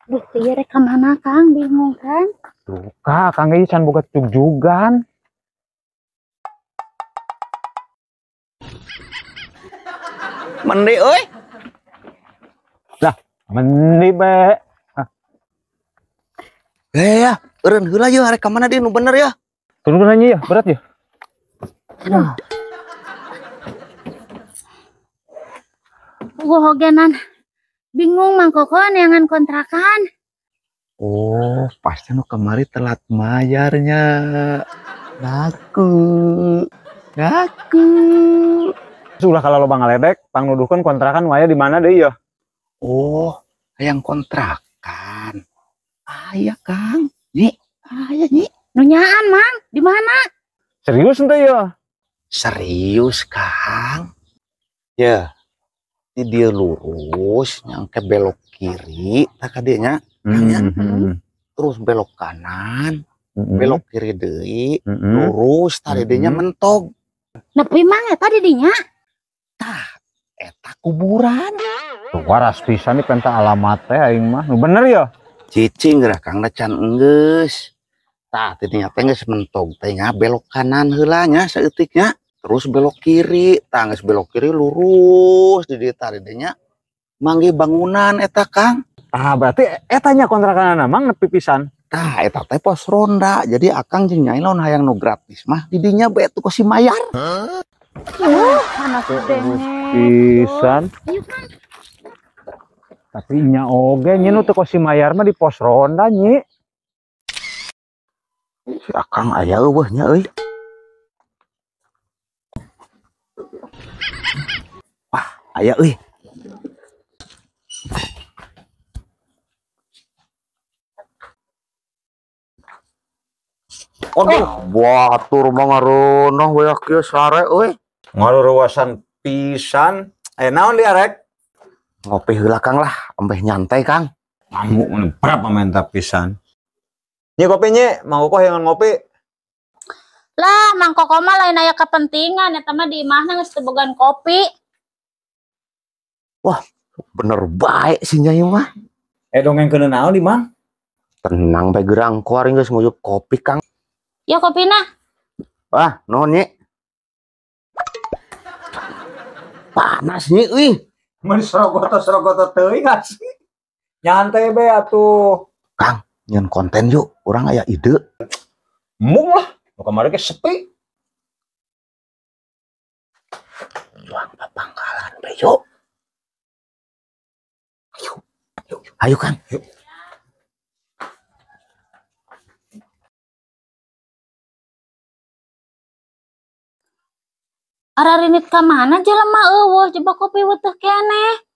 Duh, iya rek kemana Kang? Bingung kan? Tuh, Kak, Kang Ican can boga juga. Mandi euy. Lah, mendi be. Ya, eureun heula yeuh arek ka mana di nu bener ya. Turun nanya ya, berat ya. Aduh. Gua hogenan. Bingung Mang Koko neangan kontrakan. Oh, pasti nu kemari telat mayarnya. Ngaku. Ngaku. Sulah kalau lo bang ledek, pang nuduhkan kontrakan waya di mana deh ya? Oh, yang kontrakan. Aya Kang. Nyi, aya nyi. Nunyaan Mang, di mana? Serius ente ya? Serius Kang. Ya, ini dia lurus, nyangke belok kiri, tak kadenya. Terus belok kanan, belok kiri deui, lurus, tadinya mentog. Nepi Mang eta di dinya? Tah, eta kuburan. Tuh waras pisan nih penta alamatnya aing mah. Nu bener ya? Cicing gerak Kang can enggeus. Tah, tadinya teh geus mentog teh nya belok kanan heula nya saeutiknya. Terus belok kiri, tah geus belok kiri lurus di dieu tadinya mangge bangunan eta Kang. Ah, berarti etanya kontrakan mang nepi pisan. Tah, eta teh pos ronda. Jadi akang jeung nyai lawan hayang nu gratis mah di dinya bae tuh si mayar. Mana sedengnya? Pisan. Ayo Kang. Tapi nya oge nya nu teu kosi mayar mah di pos ronda nyi. Si akang aya eueuh nya euy. Wah, aya euy. Aduh, batur mah ngareunah we kieu sare euy. Ngaluruasan pisan. Naon dia rek? Ngopi heula Kang lah, embeh nyantai Kang. Kamu berapa mantap pisan. Nyi kopinya, mau kok yang ngopi? Lah, Mang Koko mah lain aya kepentingan eta mah di imahna geus teu bogan kopi. Wah, bener baik si Nyai mah. Dongeng kena naon di mang? Tenang bae gerang kuari geus nguyup kopi Kang. Ya kopina. Wah, nuhun Nyi. Panas Nyi euy. Mun serogota teuing sih. Nyantai be atuh. Kang, nyeun konten yuk, urang aya ide. Mung lah, nu kamari ge sepi. Juang papangkalan be yuk. Ayo Kang. Yuk. Ararinit ka mana jelema eueuh coba kopi weuh teh keneh.